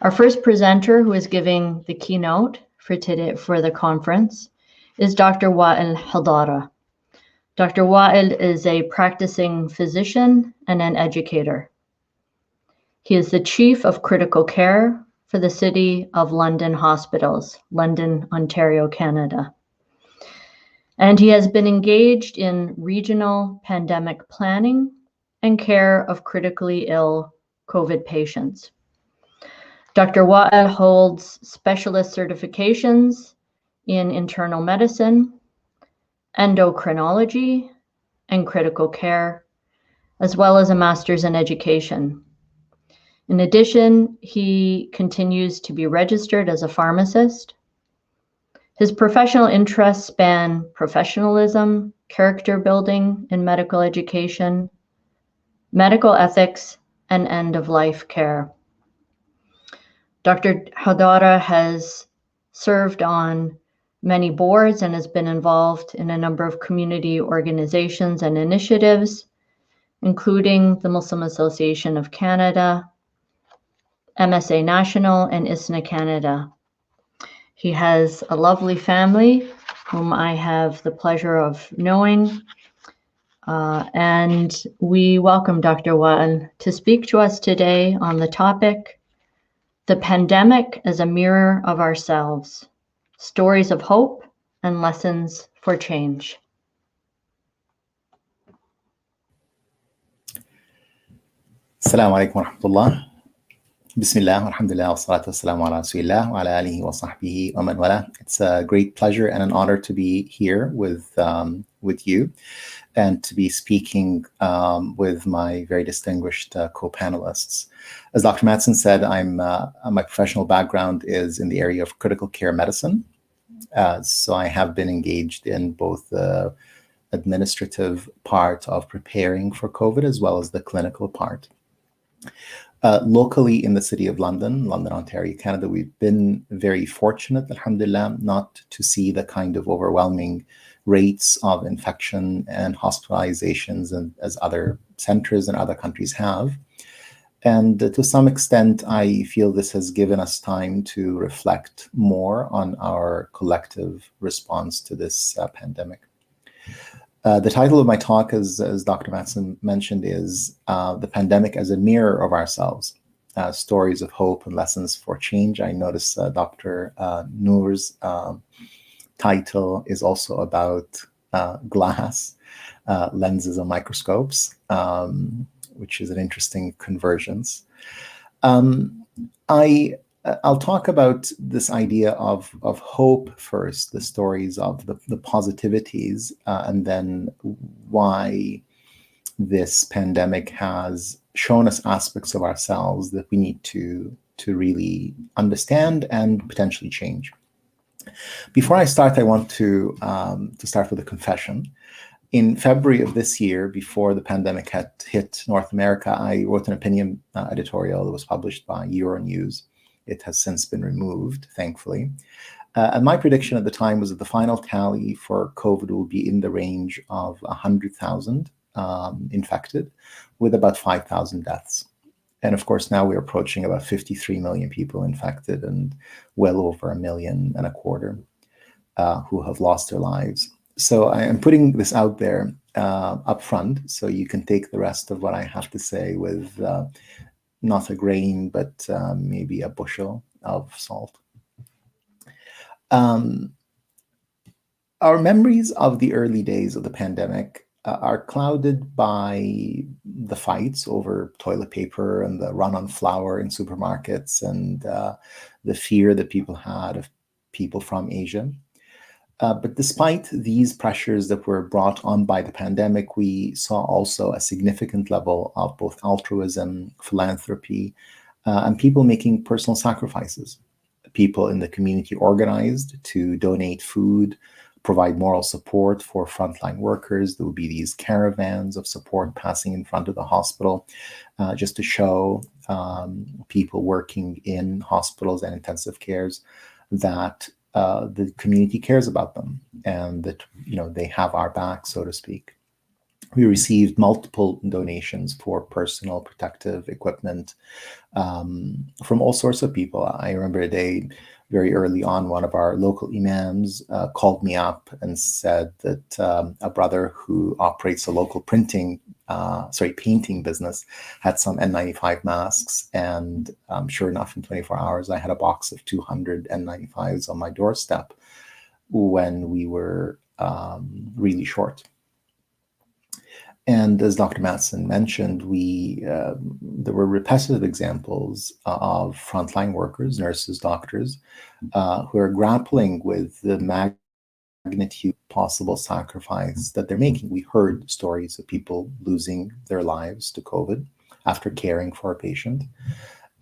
Our first presenter, who is giving the keynote for today for the conference, is Dr. Wael Haddara. Dr. Wael is a practicing physician and an educator. He is the Chief of Critical Care for the City of London Hospitals, London, Ontario, Canada. And he has been engaged in regional pandemic planning and care of critically ill COVID patients. Dr. Wael holds specialist certifications in internal medicine, endocrinology, and critical care, as well as a master's in education. In addition, he continues to be registered as a pharmacist. His professional interests span professionalism, character building in medical education, medical ethics, and end-of-life care. Dr. Haddara has served on many boards and has been involved in a number of community organizations and initiatives, including the Muslim Association of Canada, MSA National, and ISNA Canada. He has a lovely family whom I have the pleasure of knowing, and we welcome Dr. Wael to speak to us today on the topic, The Pandemic as a Mirror of Ourselves, Stories of Hope and Lessons for Change. Assalamu alaikum wa rahmatullah. Bismillah, alhamdulillah, wa salatu wassalamu ala rasulillah, wa ala alihi wa sahbihi wa man wala. It's a great pleasure and an honor to be here with you and to be speaking with my very distinguished co-panelists. As Dr. Matson said, my professional background is in the area of critical care medicine. So I have been engaged in both the administrative part of preparing for COVID as well as the clinical part. Locally in the city of London, Ontario, Canada, we've been very fortunate, alhamdulillah, not to see the kind of overwhelming rates of infection and hospitalizations as other centers and other countries have. And to some extent, I feel this has given us time to reflect more on our collective response to this pandemic. The title of my talk, as Dr. Matson mentioned, is The Pandemic as a Mirror of Ourselves, Stories of Hope and Lessons for Change. I notice Dr. Noor's title is also about glass, lenses and microscopes, which is an interesting convergence. I'll talk about this idea of hope first, the stories of the positivities, and then why this pandemic has shown us aspects of ourselves that we need to really understand and potentially change. Before I start, I want to start with a confession. In February of this year, before the pandemic had hit North America, I wrote an opinion editorial that was published by Euronews. It has since been removed, thankfully. And my prediction at the time was that the final tally for COVID will be in the range of 100,000 infected, with about 5,000 deaths. And of course, now we're approaching about 53 million people infected and well over 1.25 million who have lost their lives. So I am putting this out there up front, so you can take the rest of what I have to say with not a grain, but maybe a bushel of salt. Our memories of the early days of the pandemic are clouded by the fights over toilet paper and the run on flour in supermarkets and the fear that people had of people from Asia. But despite these pressures that were brought on by the pandemic, we saw also a significant level of both altruism, philanthropy, and people making personal sacrifices. People in the community organized to donate food, provide moral support for frontline workers. There would be these caravans of support passing in front of the hospital just to show people working in hospitals and intensive cares that the community cares about them and that they have our back, so to speak. We received multiple donations for personal protective equipment from all sorts of people. I remember a day very early on, one of our local imams called me up and said that a brother who operates a local painting business had some N95 masks. And sure enough, in 24 hours, I had a box of 200 N95s on my doorstep when we were really short. And as Dr. Matson mentioned, there were repetitive examples of frontline workers, nurses, doctors, who are grappling with the magnitude possible sacrifice that they're making. We heard stories of people losing their lives to COVID after caring for a patient,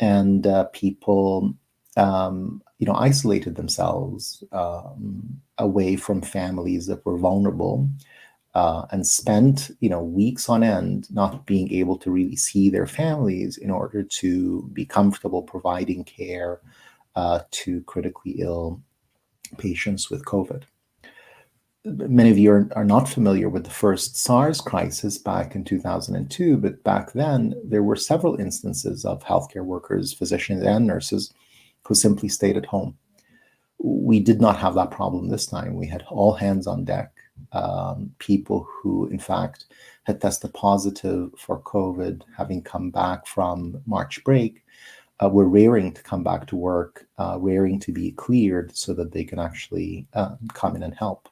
and people isolated themselves away from families that were vulnerable. And spent, weeks on end not being able to really see their families in order to be comfortable providing care to critically ill patients with COVID. Many of you are not familiar with the first Sars crisis back in 2002, but back then there were several instances of healthcare workers, physicians, and nurses who simply stayed at home. We did not have that problem this time. We had all hands on deck. People who, in fact, had tested positive for COVID, having come back from March break, were raring to come back to work, raring to be cleared so that they can actually come in and help.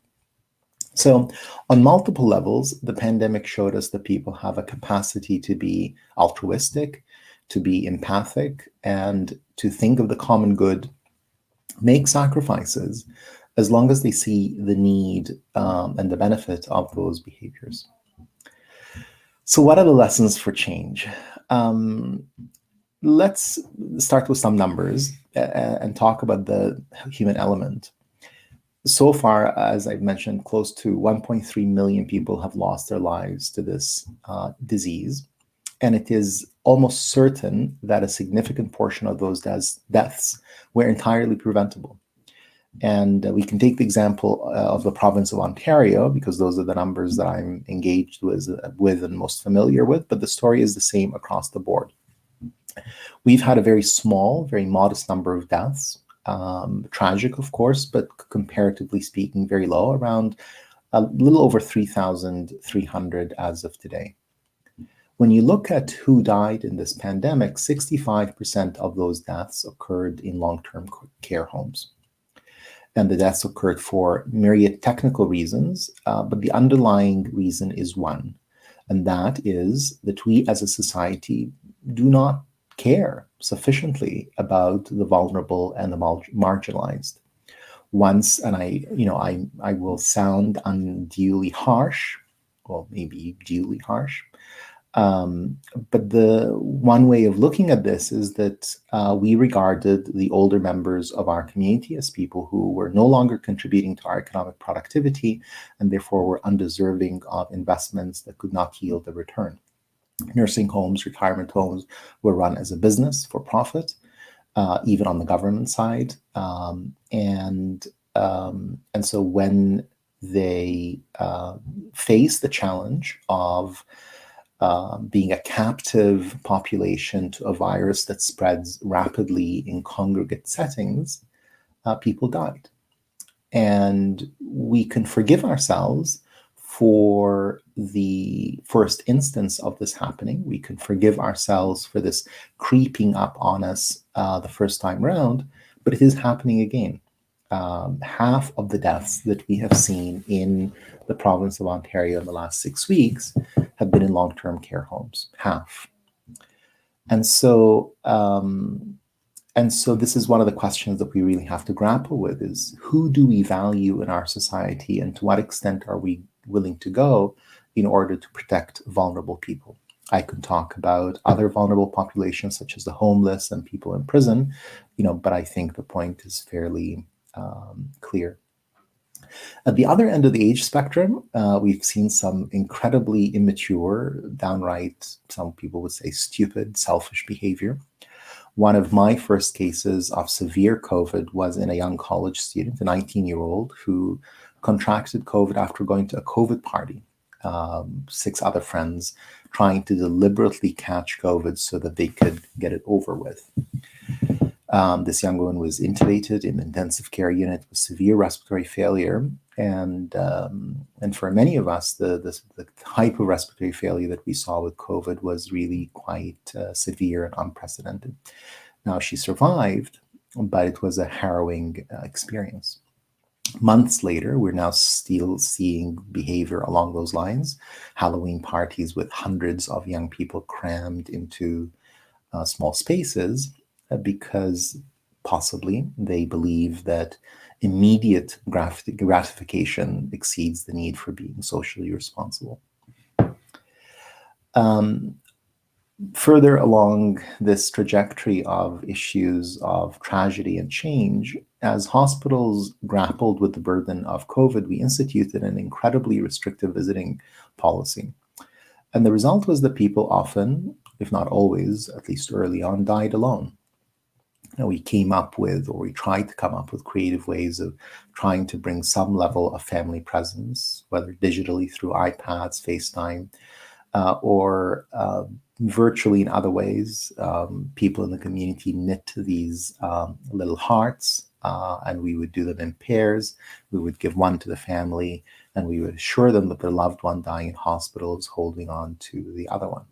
So on multiple levels, the pandemic showed us that people have a capacity to be altruistic, to be empathic, and to think of the common good, make sacrifices, as long as they see the need and the benefit of those behaviors. So what are the lessons for change? Let's start with some numbers and talk about the human element. So far, as I've mentioned, close to 1.3 million people have lost their lives to this disease. And it is almost certain that a significant portion of those deaths were entirely preventable. And we can take the example of the province of Ontario, because those are the numbers that I'm engaged with and most familiar with, but the story is the same across the board. We've had a very small, very modest number of deaths, tragic, of course, but comparatively speaking, very low, around a little over 3,300 as of today. When you look at who died in this pandemic, 65% of those deaths occurred in long-term care homes. And the deaths occurred for myriad technical reasons, but the underlying reason is one, and that is that we as a society do not care sufficiently about the vulnerable and the marginalized. And I will sound unduly harsh, well, maybe duly harsh, but the one way of looking at this is that we regarded the older members of our community as people who were no longer contributing to our economic productivity and therefore were undeserving of investments that could not yield a return. Nursing homes, retirement homes were run as a business for profit, even on the government side. And so when they face the challenge of being a captive population to a virus that spreads rapidly in congregate settings, people died. And we can forgive ourselves for the first instance of this happening. We can forgive ourselves for this creeping up on us the first time around, but it is happening again. Half of the deaths that we have seen in the province of Ontario in the last 6 weeks have been in long-term care homes, half. And so this is one of the questions that we really have to grapple with, is who do we value in our society, and to what extent are we willing to go in order to protect vulnerable people? I could talk about other vulnerable populations such as the homeless and people in prison, but I think the point is fairly clear. At the other end of the age spectrum, we've seen some incredibly immature, downright, some people would say stupid, selfish behavior. One of my first cases of severe COVID was in a young college student, a 19-year-old, who contracted COVID after going to a COVID party. 6 other friends, trying to deliberately catch COVID so that they could get it over with. This young woman was intubated in an intensive care unit with severe respiratory failure. And for many of us, the type of respiratory failure that we saw with COVID was really quite severe and unprecedented. Now, she survived, but it was a harrowing experience. Months later, we're now still seeing behavior along those lines. Halloween parties with hundreds of young people crammed into small spaces because possibly they believe that immediate gratification exceeds the need for being socially responsible. Further along this trajectory of issues of tragedy and change, as hospitals grappled with the burden of COVID, we instituted an incredibly restrictive visiting policy. And the result was that people often, if not always, at least early on, died alone. And we came up with, or we tried to come up with creative ways of trying to bring some level of family presence, whether digitally through iPads, FaceTime, or virtually in other ways. People in the community knit these little hearts, and we would do them in pairs. We would give one to the family, and we would assure them that their loved one dying in hospital is holding on to the other one.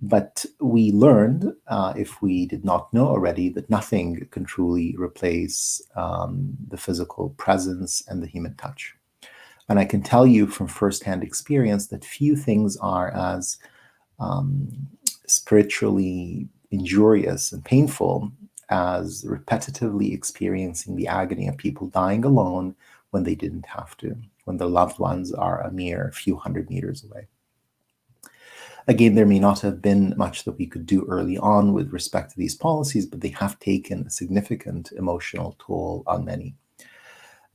But we learned, if we did not know already, that nothing can truly replace the physical presence and the human touch. And I can tell you from firsthand experience that few things are as spiritually injurious and painful as repetitively experiencing the agony of people dying alone when they didn't have to, when their loved ones are a mere few hundred meters away. Again, there may not have been much that we could do early on with respect to these policies, but they have taken a significant emotional toll on many.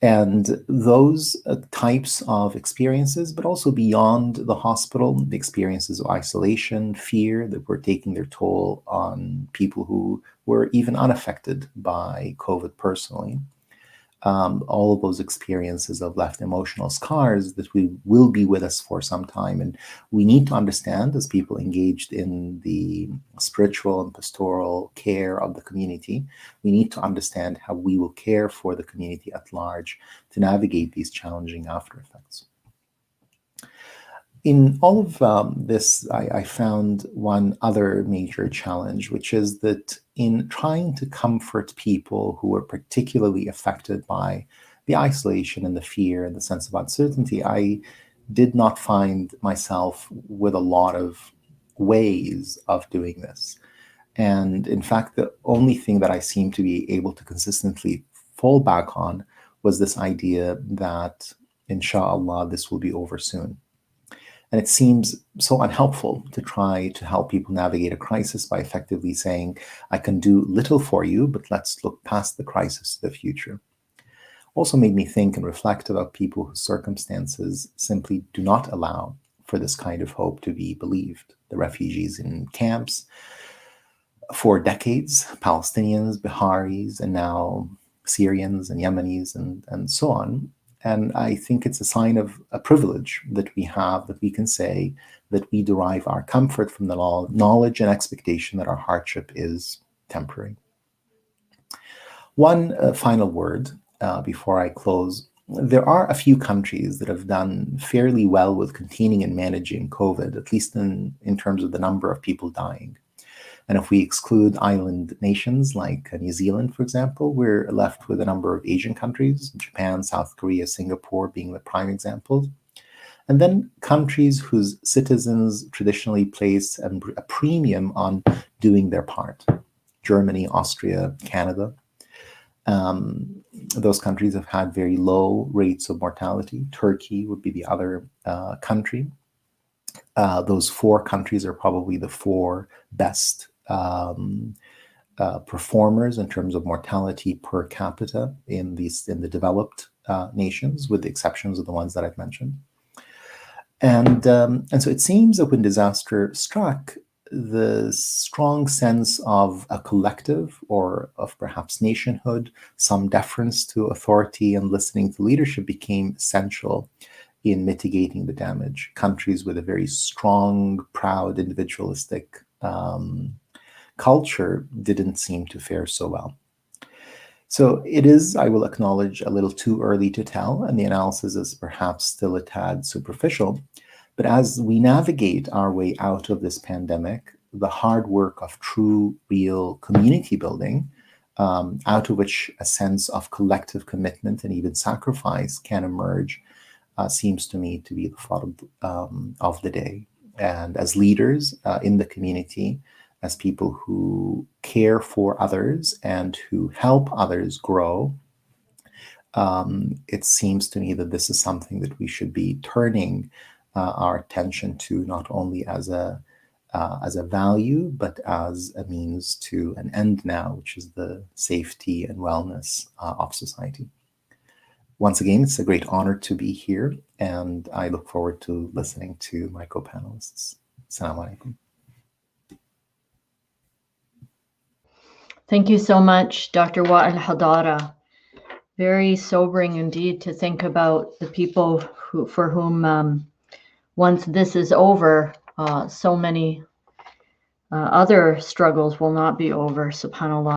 And those types of experiences, but also beyond the hospital, the experiences of isolation, fear, that were taking their toll on people who were even unaffected by COVID personally. All of those experiences have left emotional scars that will be with us for some time. And we need to understand, as people engaged in the spiritual and pastoral care of the community, we need to understand how we will care for the community at large to navigate these challenging after effects. In all of this, I found one other major challenge, which is that in trying to comfort people who were particularly affected by the isolation and the fear and the sense of uncertainty, I did not find myself with a lot of ways of doing this. And in fact, the only thing that I seemed to be able to consistently fall back on was this idea that, inshallah, this will be over soon. And it seems so unhelpful to try to help people navigate a crisis by effectively saying, I can do little for you, but let's look past the crisis to the future. Also made me think and reflect about people whose circumstances simply do not allow for this kind of hope to be believed. The refugees in camps for decades, Palestinians, Biharis, and now Syrians and Yemenis and so on. And I think it's a sign of a privilege that we have, that we can say that we derive our comfort from the knowledge and expectation that our hardship is temporary. One final word before I close. There are a few countries that have done fairly well with containing and managing COVID, at least in terms of the number of people dying. And if we exclude island nations like New Zealand, for example, we're left with a number of Asian countries, Japan, South Korea, Singapore being the prime examples. And then countries whose citizens traditionally place a premium on doing their part. Germany, Austria, Canada. Those countries have had very low rates of mortality. Turkey would be the other country. Those 4 countries are probably the 4 best performers in terms of mortality per capita in the developed nations, with the exceptions of the ones that I've mentioned. And so it seems that when disaster struck, the strong sense of a collective or of perhaps nationhood, some deference to authority and listening to leadership became essential in mitigating the damage. Countries with a very strong, proud, individualistic culture didn't seem to fare so well. So it is, I will acknowledge, a little too early to tell, and the analysis is perhaps still a tad superficial. But as we navigate our way out of this pandemic, the hard work of true, real community building, out of which a sense of collective commitment and even sacrifice can emerge, seems to me to be the thought of the day. And as leaders in the community, as people who care for others and who help others grow, it seems to me that this is something that we should be turning our attention to, not only as a value, but as a means to an end now, which is the safety and wellness of society. Once again, it's a great honor to be here, and I look forward to listening to my co-panelists. Assalamu alaikum. Thank you so much, Dr. Wael Haddara. Very sobering indeed to think about the people for whom, once this is over, so many other struggles will not be over, subhanAllah.